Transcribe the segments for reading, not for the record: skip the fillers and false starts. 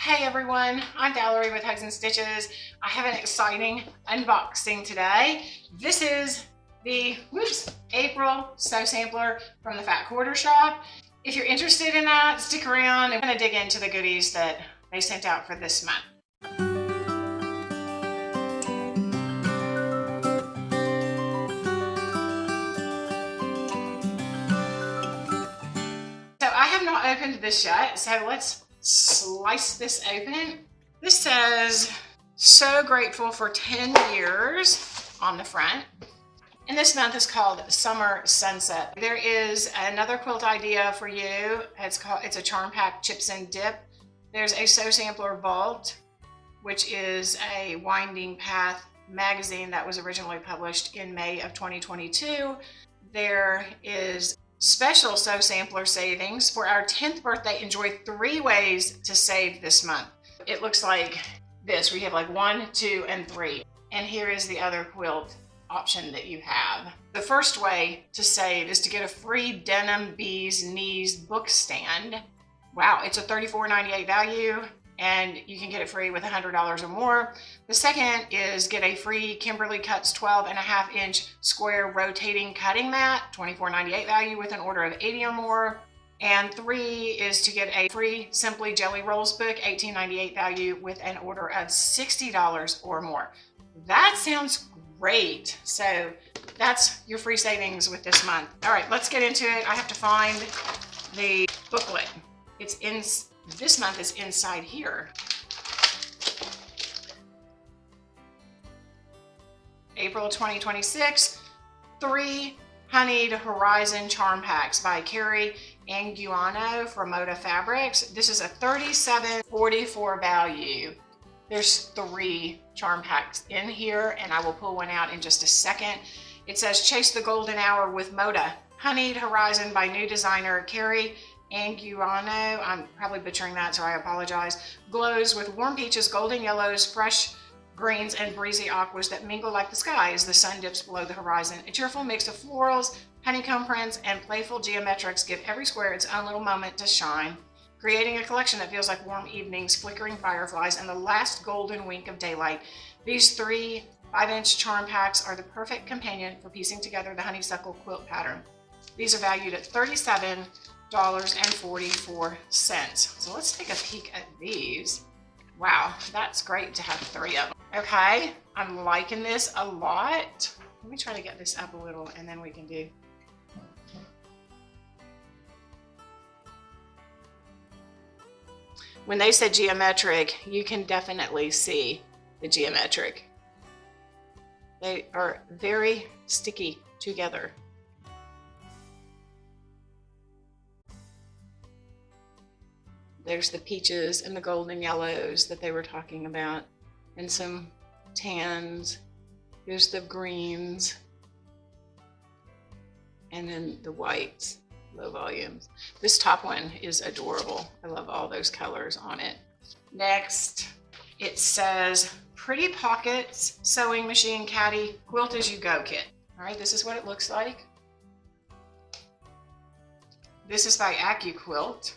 Hey everyone, I'm Valerie with Hugs and Stitches. I have an exciting unboxing today. This is the April Sew Sampler from the Fat Quarter Shop. If you're interested in that, stick around. I'm going to dig into the goodies that they sent out for this month. So I have not opened this yet, so let's slice this open. This says, "So grateful for 10 years" on the front. And this month is called Summer Sunset. There is another quilt idea for you. It's a Charm Pack Chips and Dip. There's a Sew Sampler Vault, which is a Winding Path magazine that was originally published in May of 2022. There is special Sew Sampler savings. For our 10th birthday, enjoy 3 ways to save this month. It looks like this. We have like 1, 2, and 3. And here is the other quilt option that you have. The first way to save is to get a free Denim Bees Knees book stand. Wow, it's a $34.98 value, and you can get it free with $100 or more. The second is get a free Kimberly Cuts 12.5-inch square rotating cutting mat, $24.98 value with an order of 80 or more. And 3 is to get a free Simply Jelly Rolls book, $18.98 value with an order of $60 or more. That sounds great. So that's your free savings with this month. All right, let's get into it. I have to find the booklet. This month is inside here. April 2026, 3 Honeyed Horizon Charm Packs by Carrie Anguiano from Moda Fabrics. This is a $37.44 value. There's 3 charm packs in here, and I will pull one out in just a second. It says, "Chase the Golden Hour with Moda. Honeyed Horizon by new designer Carrie Anguiano." I'm probably butchering that, so I apologize. Glows with warm peaches, golden yellows, fresh greens, and breezy aquas that mingle like the sky as the sun dips below the horizon. A cheerful mix of florals, honeycomb prints, and playful geometrics give every square its own little moment to shine, creating a collection that feels like warm evenings, flickering fireflies, and the last golden wink of daylight. These 3 5-inch charm packs are the perfect companion for piecing together the honeysuckle quilt pattern. These are valued at $37.44. So let's take a peek at these. Wow, that's great to have 3 of them. Okay, I'm liking this a lot. Let me try to get this up a little, and then we can do. When they said geometric, you can definitely see the geometric. They are very sticky together. There's the peaches and the golden yellows that they were talking about, and some tans. Here's the greens, and then the whites, low volumes. This top one is adorable. I love all those colors on it. Next, it says Pretty Pockets Sewing Machine Caddy Quilt As You Go Kit. All right, this is what it looks like. This is by AccuQuilt.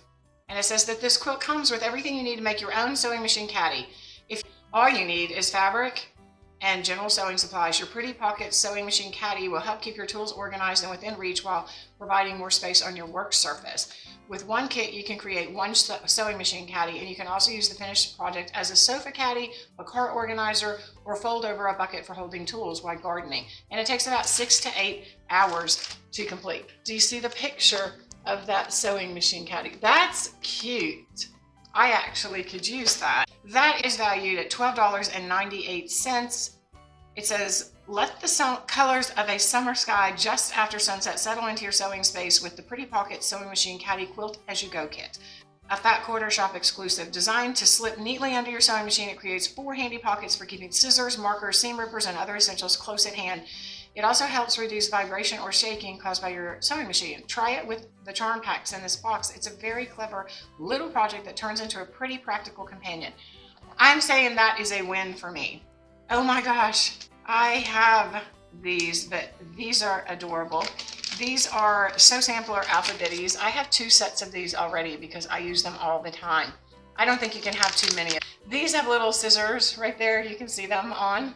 And it says that this quilt comes with everything you need to make your own sewing machine caddy. If all you need is fabric and general sewing supplies, your Pretty Pocket Sewing Machine Caddy will help keep your tools organized and within reach while providing more space on your work surface. With one kit, you can create one sewing machine caddy, and you can also use the finished project as a sofa caddy, a cart organizer, or fold over a bucket for holding tools while gardening. And it takes about 6 to 8 hours to complete. Do you see the picture of that sewing machine caddy? That's cute. I actually could use that. That is valued at $12.98. It says, "Let the colors of a summer sky just after sunset settle into your sewing space with the Pretty Pocket Sewing Machine Caddy Quilt As You Go kit. A Fat Quarter Shop exclusive. Designed to slip neatly under your sewing machine, it creates 4 handy pockets for keeping scissors, markers, seam rippers, and other essentials close at hand. It also helps reduce vibration or shaking caused by your sewing machine. Try it with the charm packs in this box. It's a very clever little project that turns into a pretty practical companion." I'm saying that is a win for me. Oh my gosh, I have these, but these are adorable. These are Sew Sampler Alpha Ditties. I have 2 sets of these already because I use them all the time. I don't think you can have too many. These have little scissors right there. You can see them on.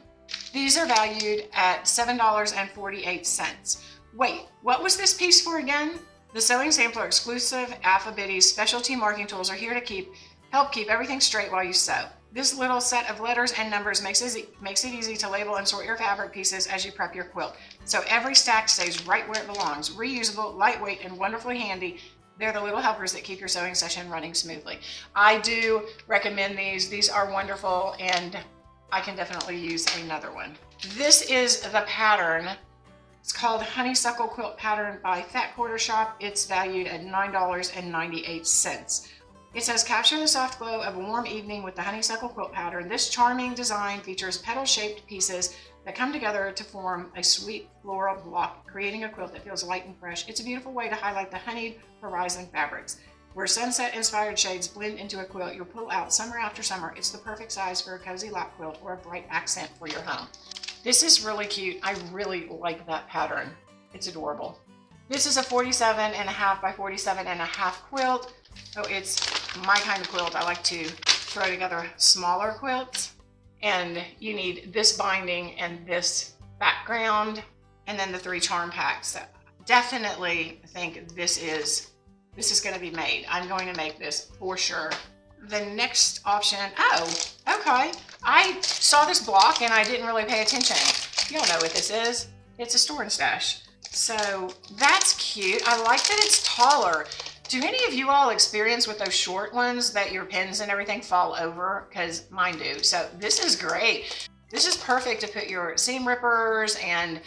These are valued at $7.48. Wait, what was this piece for again? The Sewing Sampler exclusive Alphabetties specialty marking tools are here to help keep everything straight while you sew. This little set of letters and numbers makes it easy to label and sort your fabric pieces as you prep your quilt. So every stack stays right where it belongs. Reusable, lightweight, and wonderfully handy. They're the little helpers that keep your sewing session running smoothly. I do recommend these. These are wonderful, and I can definitely use another one. This is the pattern. It's called Honeysuckle Quilt Pattern by Fat Quarter Shop. It's valued at $9.98. It says, capture the soft glow of a warm evening with the Honeysuckle Quilt Pattern. This charming design features petal-shaped pieces that come together to form a sweet floral block, creating a quilt that feels light and fresh. It's a beautiful way to highlight the honeyed horizon fabrics. Where sunset-inspired shades blend into a quilt you'll pull out summer after summer. It's the perfect size for a cozy lap quilt or a bright accent for your home. This is really cute. I really like that pattern. It's adorable. This is a 47.5 by 47.5 quilt. So it's my kind of quilt. I like to throw together smaller quilts. And you need this binding and this background, and then the 3 charm packs. So definitely think this is going to be made. I'm going to make this for sure. The next option, oh, okay. I saw this block and I didn't really pay attention. You don't know what this is. It's a store and stash. So that's cute. I like that it's taller. Do any of you all experience with those short ones that your pins and everything fall over? Because mine do. So this is great. This is perfect to put your seam rippers and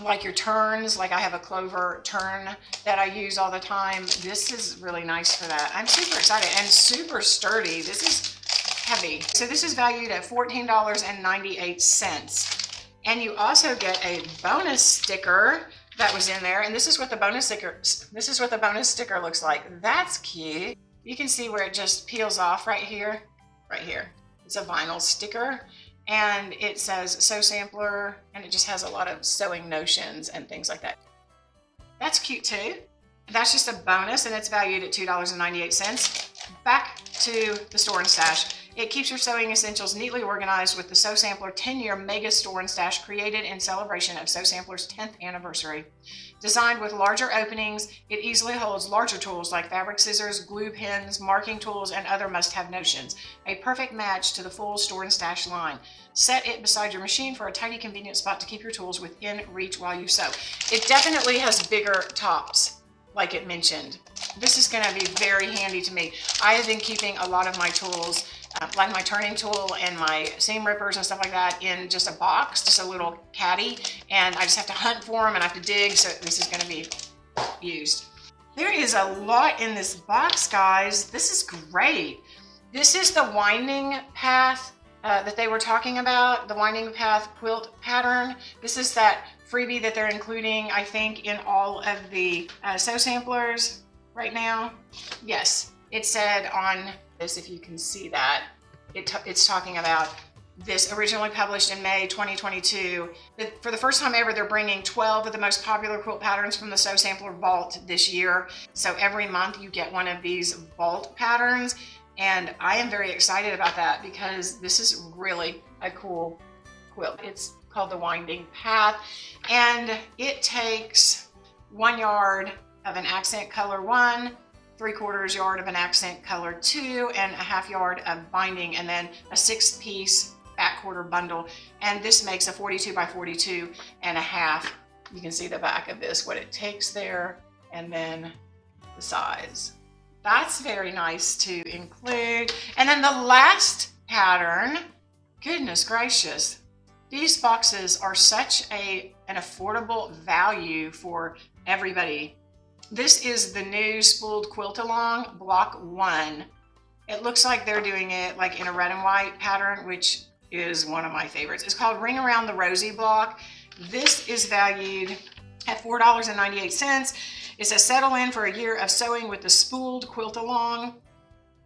like your turns. Like I have a clover turn that I use all the time. This is really nice for that. I'm super excited and super sturdy. This is heavy. So this is valued at $14.98. And you also get a bonus sticker that was in there, and this is what the bonus sticker looks like. That's cute. You can see where it just peels off right here. It's a vinyl sticker, and it says Sew Sampler, and it just has a lot of sewing notions and things like that. That's cute too. That's just a bonus, and it's valued at $2.98. Back to the store and stash. It keeps your sewing essentials neatly organized with the Sew Sampler 10-year mega store and stash created in celebration of Sew Sampler's 10th anniversary. Designed with larger openings, it easily holds larger tools like fabric scissors, glue pins, marking tools, and other must-have notions. A perfect match to the full store and stash line. Set it beside your machine for a tidy, convenient spot to keep your tools within reach while you sew. It definitely has bigger tops, like it mentioned. This is going to be very handy to me. I have been keeping a lot of my tools, like my turning tool and my seam rippers and stuff like that, in just a box, just a little caddy, and I just have to hunt for them and I have to dig, so this is going to be used. There is a lot in this box, guys. This is great. This is the winding path that they were talking about, the winding path quilt pattern. This is that freebie that they're including, I think, in all of the Sew Samplers right now. Yes, it said on this, if you can see that, it's talking about this, originally published in May 2022. For the first time ever, they're bringing 12 of the most popular quilt patterns from the Sew Sampler Vault this year. So every month you get one of these Vault patterns, and I am very excited about that because this is really a cool quilt. It's called the Winding Path, and it takes 1 yard of an accent color 1, 3/4 yard of an accent color 2, and a 1/2 yard of binding, and then a 6-piece back quarter bundle. And this makes a 42 by 42.5. You can see the back of this, what it takes there, and then the size. That's very nice to include. And then the last pattern, goodness gracious, these boxes are such an affordable value for everybody. This is the new Spooled Quilt Along Block 1. It looks like they're doing it like in a red and white pattern, which is one of my favorites. It's called Ring Around the Rosy Block. This is valued at $4.98. It says settle in for a year of sewing with the Spooled Quilt Along,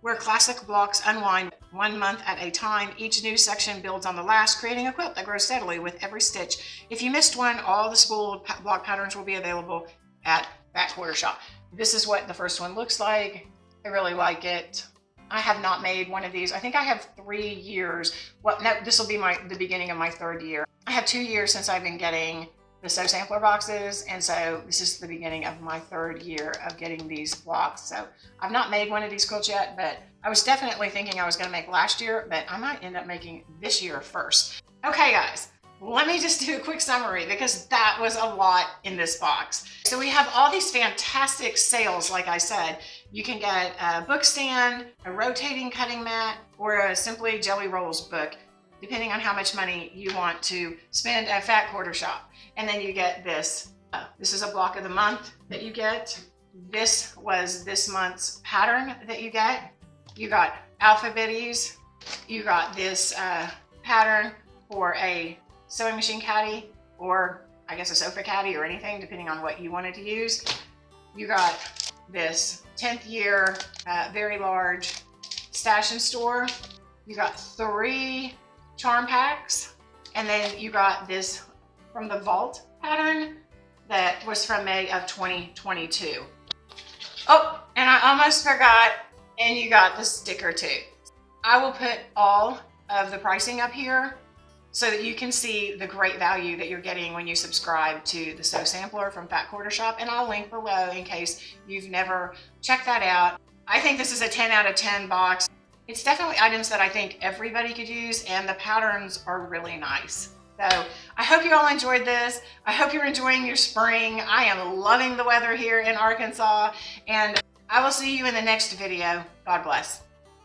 where classic blocks unwind 1 month at a time. Each new section builds on the last, creating a quilt that grows steadily with every stitch. If you missed one, all the Spooled block patterns will be available at Back Quarter Shop. This is what the first one looks like. I really like it. I have not made one of these. I think I have 3 years. Well, no, this will be the beginning of my 3rd year. I have 2 years since I've been getting the Sew Sampler boxes, and so this is the beginning of my 3rd year of getting these blocks. So I've not made one of these quilts yet, but I was definitely thinking I was going to make last year, but I might end up making this year first. Okay, guys. Let me just do a quick summary because that was a lot in this box. So we have all these fantastic sales, like I said. You can get a book stand, a rotating cutting mat, or a simply Jelly Rolls book, depending on how much money you want to spend at Fat Quarter Shop. And then you get this. This is a block of the month that you get. This was this month's pattern that you get. You got alphabetties. You got this pattern for a sewing machine caddy, or I guess a sofa caddy, or anything depending on what you wanted to use. You got this 10th year very large stash and store. You got 3 charm packs, and then you got this from the vault pattern that was from May of 2022. Oh, and I almost forgot, and you got the sticker too. I will put all of the pricing up here so that you can see the great value that you're getting when you subscribe to the Sew Sampler from Fat Quarter Shop, and I'll link below in case you've never checked that out. I think this is a 10 out of 10 box. It's definitely items that I think everybody could use, and the patterns are really nice. So I hope you all enjoyed this. I hope you're enjoying your spring. I am loving the weather here in Arkansas, and I will see you in the next video. God bless.